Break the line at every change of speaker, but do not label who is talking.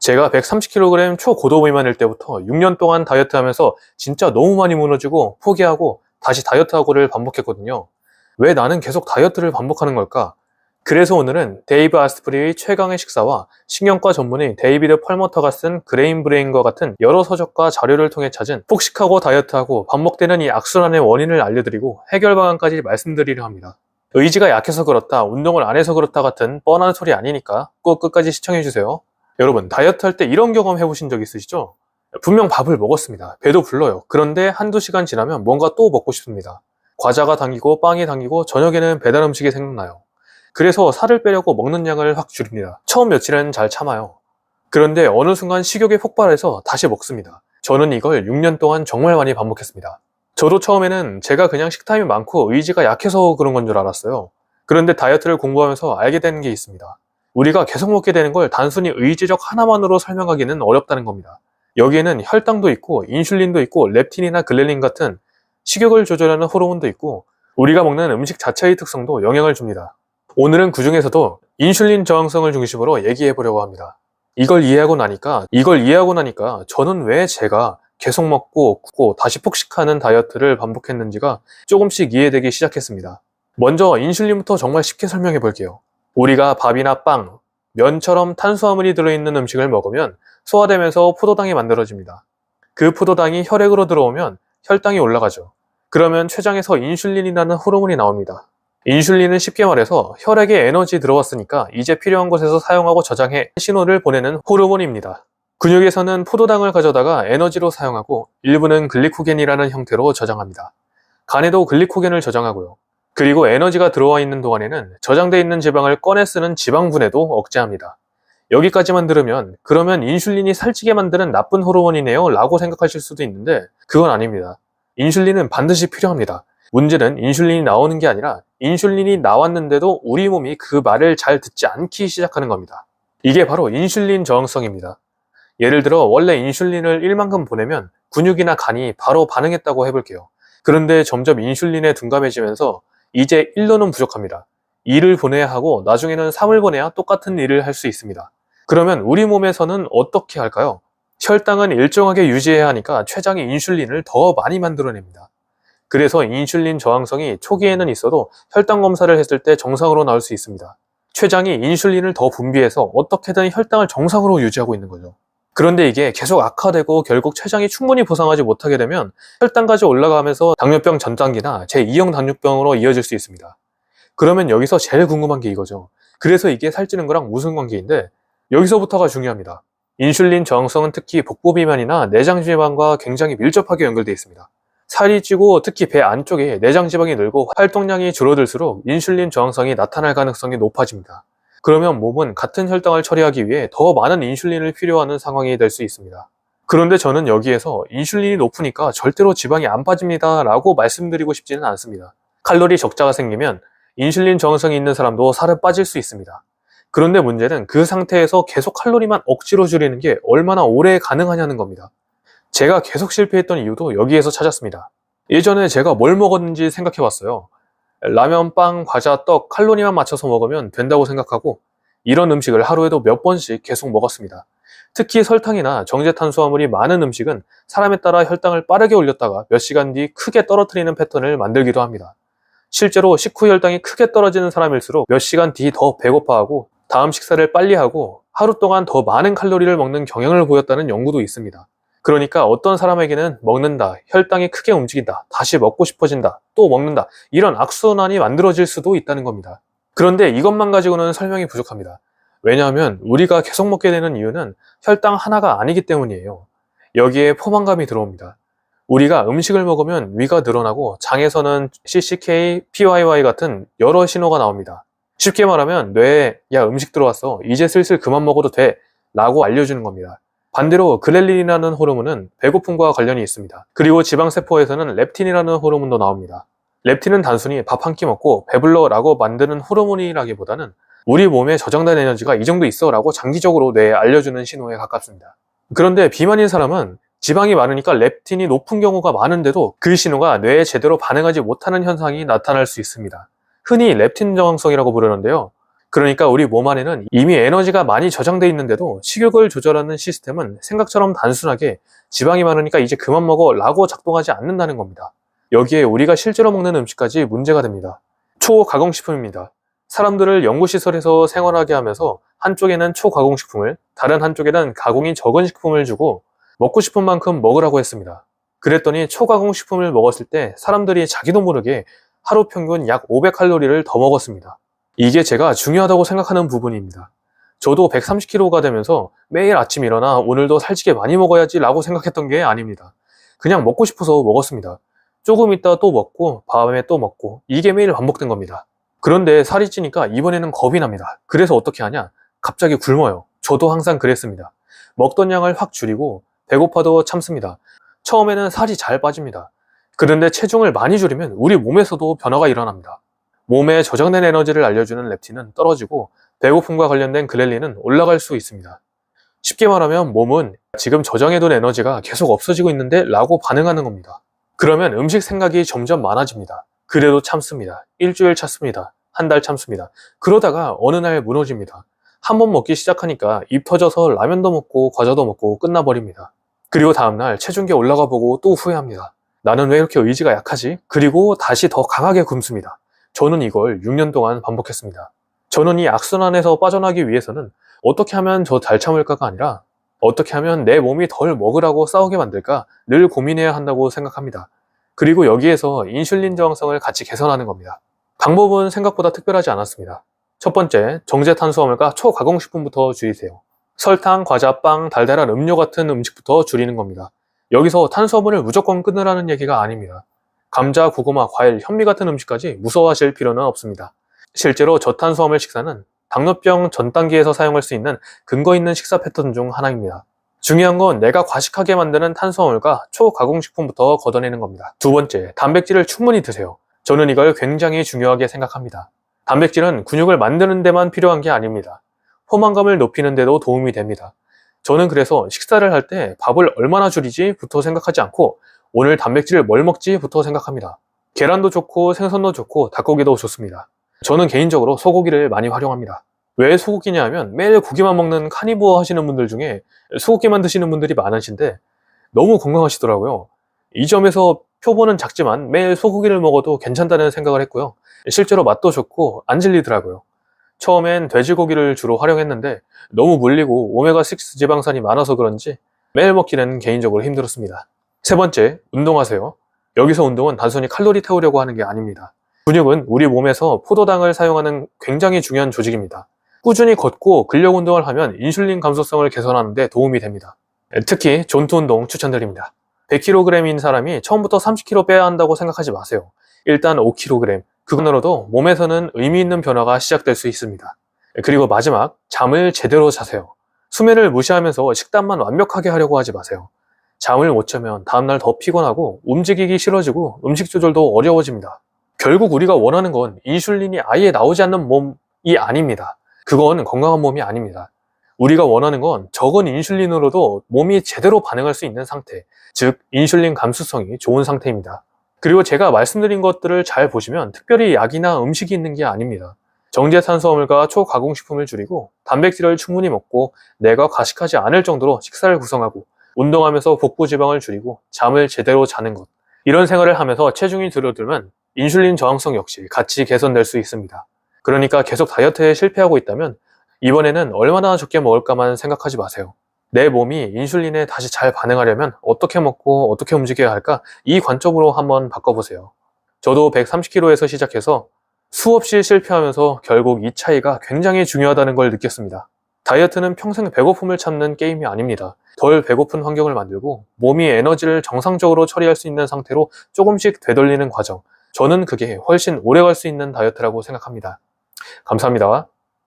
제가 130kg 초고도 비만일 때부터 6년 동안 다이어트 하면서 진짜 너무 많이 무너지고 포기하고 다시 다이어트하고를 반복했거든요. 왜 나는 계속 다이어트를 반복하는 걸까? 그래서 오늘은 데이브 아스프리의 최강의 식사와 신경과 전문의 데이비드 펄머터가 쓴 그레인 브레인과 같은 여러 서적과 자료를 통해 찾은 폭식하고 다이어트하고 반복되는 이 악순환의 원인을 알려드리고 해결 방안까지 말씀드리려 합니다. 의지가 약해서 그렇다, 운동을 안 해서 그렇다 같은 뻔한 소리 아니니까 꼭 끝까지 시청해주세요. 여러분, 다이어트 할 때 이런 경험 해보신 적 있으시죠? 분명 밥을 먹었습니다. 배도 불러요. 그런데 한두 시간 지나면 뭔가 또 먹고 싶습니다. 과자가 당기고 빵이 당기고 저녁에는 배달 음식이 생각나요. 그래서 살을 빼려고 먹는 양을 확 줄입니다. 처음 며칠은 잘 참아요. 그런데 어느 순간 식욕이 폭발해서 다시 먹습니다. 저는 이걸 6년 동안 정말 많이 반복했습니다. 저도 처음에는 제가 그냥 식탐이 많고 의지가 약해서 그런 건 줄 알았어요. 그런데 다이어트를 공부하면서 알게 되는 게 있습니다. 우리가 계속 먹게 되는 걸 단순히 의지적 하나만으로 설명하기는 어렵다는 겁니다. 여기에는 혈당도 있고 인슐린도 있고 렙틴이나 글렐린 같은 식욕을 조절하는 호르몬도 있고 우리가 먹는 음식 자체의 특성도 영향을 줍니다. 오늘은 그 중에서도 인슐린 저항성을 중심으로 얘기해 보려고 합니다. 이걸 이해하고 나니까 저는 왜 제가 계속 먹고 굽고 다시 폭식하는 다이어트를 반복했는지가 조금씩 이해되기 시작했습니다. 먼저 인슐린부터 정말 쉽게 설명해 볼게요. 우리가 밥이나 빵, 면처럼 탄수화물이 들어있는 음식을 먹으면 소화되면서 포도당이 만들어집니다. 그 포도당이 혈액으로 들어오면 혈당이 올라가죠. 그러면 췌장에서 인슐린이라는 호르몬이 나옵니다. 인슐린은 쉽게 말해서 혈액에 에너지 들어왔으니까 이제 필요한 곳에서 사용하고 저장해 신호를 보내는 호르몬입니다. 근육에서는 포도당을 가져다가 에너지로 사용하고 일부는 글리코겐이라는 형태로 저장합니다. 간에도 글리코겐을 저장하고요. 그리고 에너지가 들어와 있는 동안에는 저장돼 있는 지방을 꺼내 쓰는 지방분해도 억제합니다. 여기까지만 들으면 그러면 인슐린이 살찌게 만드는 나쁜 호르몬이네요 라고 생각하실 수도 있는데 그건 아닙니다. 인슐린은 반드시 필요합니다. 문제는 인슐린이 나오는 게 아니라 인슐린이 나왔는데도 우리 몸이 그 말을 잘 듣지 않기 시작하는 겁니다. 이게 바로 인슐린 저항성입니다. 예를 들어 원래 인슐린을 1만큼 보내면 근육이나 간이 바로 반응했다고 해볼게요. 그런데 점점 인슐린에 둔감해지면서 이제 1로는 부족합니다. 2를 보내야 하고 나중에는 3을 보내야 똑같은 일을 할 수 있습니다. 그러면 우리 몸에서는 어떻게 할까요? 혈당은 일정하게 유지해야 하니까 췌장이 인슐린을 더 많이 만들어냅니다. 그래서 인슐린 저항성이 초기에는 있어도 혈당 검사를 했을 때 정상으로 나올 수 있습니다. 췌장이 인슐린을 더 분비해서 어떻게든 혈당을 정상으로 유지하고 있는 거죠. 그런데 이게 계속 악화되고 결국 췌장이 충분히 보상하지 못하게 되면 혈당까지 올라가면서 당뇨병 전 단계나 제2형 당뇨병으로 이어질 수 있습니다. 그러면 여기서 제일 궁금한 게 이거죠. 그래서 이게 살찌는 거랑 무슨 관계인데 여기서부터가 중요합니다. 인슐린 저항성은 특히 복부 비만이나 내장 지방과 굉장히 밀접하게 연결되어 있습니다. 살이 찌고 특히 배 안쪽에 내장 지방이 늘고 활동량이 줄어들수록 인슐린 저항성이 나타날 가능성이 높아집니다. 그러면 몸은 같은 혈당을 처리하기 위해 더 많은 인슐린을 필요하는 상황이 될 수 있습니다. 그런데 저는 여기에서 인슐린이 높으니까 절대로 지방이 안 빠집니다 라고 말씀드리고 싶지는 않습니다. 칼로리 적자가 생기면 인슐린 저항성이 있는 사람도 살은 빠질 수 있습니다. 그런데 문제는 그 상태에서 계속 칼로리만 억지로 줄이는 게 얼마나 오래 가능하냐는 겁니다. 제가 계속 실패했던 이유도 여기에서 찾았습니다. 예전에 제가 뭘 먹었는지 생각해 봤어요. 라면, 빵, 과자, 떡, 칼로리만 맞춰서 먹으면 된다고 생각하고 이런 음식을 하루에도 몇 번씩 계속 먹었습니다. 특히 설탕이나 정제 탄수화물이 많은 음식은 사람에 따라 혈당을 빠르게 올렸다가 몇 시간 뒤 크게 떨어뜨리는 패턴을 만들기도 합니다. 실제로 식후 혈당이 크게 떨어지는 사람일수록 몇 시간 뒤 더 배고파하고 다음 식사를 빨리 하고 하루 동안 더 많은 칼로리를 먹는 경향을 보였다는 연구도 있습니다. 그러니까 어떤 사람에게는 먹는다, 혈당이 크게 움직인다, 다시 먹고 싶어진다, 또 먹는다 이런 악순환이 만들어질 수도 있다는 겁니다. 그런데 이것만 가지고는 설명이 부족합니다. 왜냐하면 우리가 계속 먹게 되는 이유는 혈당 하나가 아니기 때문이에요. 여기에 포만감이 들어옵니다. 우리가 음식을 먹으면 위가 늘어나고 장에서는 CCK, PYY 같은 여러 신호가 나옵니다. 쉽게 말하면 뇌에 야 음식 들어왔어, 이제 슬슬 그만 먹어도 돼 라고 알려주는 겁니다. 반대로 그렐린이라는 호르몬은 배고픔과 관련이 있습니다. 그리고 지방세포에서는 렙틴이라는 호르몬도 나옵니다. 렙틴은 단순히 밥 한 끼 먹고 배불러 라고 만드는 호르몬이라기보다는 우리 몸에 저장된 에너지가 이 정도 있어 라고 장기적으로 뇌에 알려주는 신호에 가깝습니다. 그런데 비만인 사람은 지방이 많으니까 렙틴이 높은 경우가 많은데도 그 신호가 뇌에 제대로 반응하지 못하는 현상이 나타날 수 있습니다. 흔히 렙틴 저항성이라고 부르는데요. 그러니까 우리 몸 안에는 이미 에너지가 많이 저장돼 있는데도 식욕을 조절하는 시스템은 생각처럼 단순하게 지방이 많으니까 이제 그만 먹어 라고 작동하지 않는다는 겁니다. 여기에 우리가 실제로 먹는 음식까지 문제가 됩니다. 초가공식품입니다. 사람들을 연구시설에서 생활하게 하면서 한쪽에는 초가공식품을, 다른 한쪽에는 가공이 적은 식품을 주고 먹고 싶은 만큼 먹으라고 했습니다. 그랬더니 초가공식품을 먹었을 때 사람들이 자기도 모르게 하루 평균 약 500칼로리를 더 먹었습니다. 이게 제가 중요하다고 생각하는 부분입니다. 저도 130kg가 되면서 매일 아침 일어나 오늘도 살찌게 많이 먹어야지 라고 생각했던 게 아닙니다. 그냥 먹고 싶어서 먹었습니다. 조금 있다 또 먹고 밤에 또 먹고 이게 매일 반복된 겁니다. 그런데 살이 찌니까 이번에는 겁이 납니다. 그래서 어떻게 하냐? 갑자기 굶어요. 저도 항상 그랬습니다. 먹던 양을 확 줄이고 배고파도 참습니다. 처음에는 살이 잘 빠집니다. 그런데 체중을 많이 줄이면 우리 몸에서도 변화가 일어납니다. 몸에 저장된 에너지를 알려주는 렙틴은 떨어지고 배고픔과 관련된 그렐린은 올라갈 수 있습니다. 쉽게 말하면 몸은 지금 저장해둔 에너지가 계속 없어지고 있는데 라고 반응하는 겁니다. 그러면 음식 생각이 점점 많아집니다. 그래도 참습니다. 일주일 참습니다. 한 달 참습니다. 그러다가 어느 날 무너집니다. 한 번 먹기 시작하니까 입 터져서 라면도 먹고 과자도 먹고 끝나버립니다. 그리고 다음날 체중계 올라가 보고 또 후회합니다. 나는 왜 이렇게 의지가 약하지? 그리고 다시 더 강하게 굶습니다. 저는 이걸 6년 동안 반복했습니다. 저는 이 악순환에서 빠져나기 위해서는 어떻게 하면 더 잘 참을까가 아니라 어떻게 하면 내 몸이 덜 먹으라고 싸우게 만들까 늘 고민해야 한다고 생각합니다. 그리고 여기에서 인슐린 저항성을 같이 개선하는 겁니다. 방법은 생각보다 특별하지 않았습니다. 첫 번째, 정제 탄수화물과 초가공식품부터 줄이세요. 설탕, 과자, 빵, 달달한 음료 같은 음식부터 줄이는 겁니다. 여기서 탄수화물을 무조건 끊으라는 얘기가 아닙니다. 감자, 고구마, 과일, 현미 같은 음식까지 무서워하실 필요는 없습니다. 실제로 저탄수화물 식사는 당뇨병 전 단계에서 사용할 수 있는 근거 있는 식사 패턴 중 하나입니다. 중요한 건 내가 과식하게 만드는 탄수화물과 초가공식품부터 걷어내는 겁니다. 두 번째, 단백질을 충분히 드세요. 저는 이걸 굉장히 중요하게 생각합니다. 단백질은 근육을 만드는 데만 필요한 게 아닙니다. 포만감을 높이는 데도 도움이 됩니다. 저는 그래서 식사를 할 때 밥을 얼마나 줄이지 부터 생각하지 않고 오늘 단백질을 뭘 먹지 부터 생각합니다. 계란도 좋고 생선도 좋고 닭고기도 좋습니다. 저는 개인적으로 소고기를 많이 활용합니다. 왜 소고기냐 하면 매일 고기만 먹는 카니부어 하시는 분들 중에 소고기만 드시는 분들이 많으신데 너무 건강하시더라고요. 이 점에서 표본은 작지만 매일 소고기를 먹어도 괜찮다는 생각을 했고요. 실제로 맛도 좋고 안 질리더라고요. 처음엔 돼지고기를 주로 활용했는데 너무 물리고 오메가6 지방산이 많아서 그런지 매일 먹기는 개인적으로 힘들었습니다. 세 번째, 운동하세요. 여기서 운동은 단순히 칼로리 태우려고 하는 게 아닙니다. 근육은 우리 몸에서 포도당을 사용하는 굉장히 중요한 조직입니다. 꾸준히 걷고 근력 운동을 하면 인슐린 감소성을 개선하는 데 도움이 됩니다. 특히 존투 운동 추천드립니다. 100kg인 사람이 처음부터 30kg 빼야 한다고 생각하지 마세요. 일단 5kg, 그것으로도 몸에서는 의미 있는 변화가 시작될 수 있습니다. 그리고 마지막, 잠을 제대로 자세요. 수면을 무시하면서 식단만 완벽하게 하려고 하지 마세요. 잠을 못 자면 다음날 더 피곤하고 움직이기 싫어지고 음식 조절도 어려워집니다. 결국 우리가 원하는 건 인슐린이 아예 나오지 않는 몸이 아닙니다. 그건 건강한 몸이 아닙니다. 우리가 원하는 건 적은 인슐린으로도 몸이 제대로 반응할 수 있는 상태, 즉 인슐린 감수성이 좋은 상태입니다. 그리고 제가 말씀드린 것들을 잘 보시면 특별히 약이나 음식이 있는 게 아닙니다. 정제 탄수화물과 초가공식품을 줄이고 단백질을 충분히 먹고 내가 과식하지 않을 정도로 식사를 구성하고 운동하면서 복부 지방을 줄이고 잠을 제대로 자는 것, 이런 생활을 하면서 체중이 줄어들면 인슐린 저항성 역시 같이 개선될 수 있습니다. 그러니까 계속 다이어트에 실패하고 있다면 이번에는 얼마나 적게 먹을까만 생각하지 마세요. 내 몸이 인슐린에 다시 잘 반응하려면 어떻게 먹고 어떻게 움직여야 할까? 이 관점으로 한번 바꿔보세요. 저도 130kg에서 시작해서 수없이 실패하면서 결국 이 차이가 굉장히 중요하다는 걸 느꼈습니다. 다이어트는 평생 배고픔을 참는 게임이 아닙니다. 덜 배고픈 환경을 만들고 몸이 에너지를 정상적으로 처리할 수 있는 상태로 조금씩 되돌리는 과정. 저는 그게 훨씬 오래 갈 수 있는 다이어트라고 생각합니다. 감사합니다.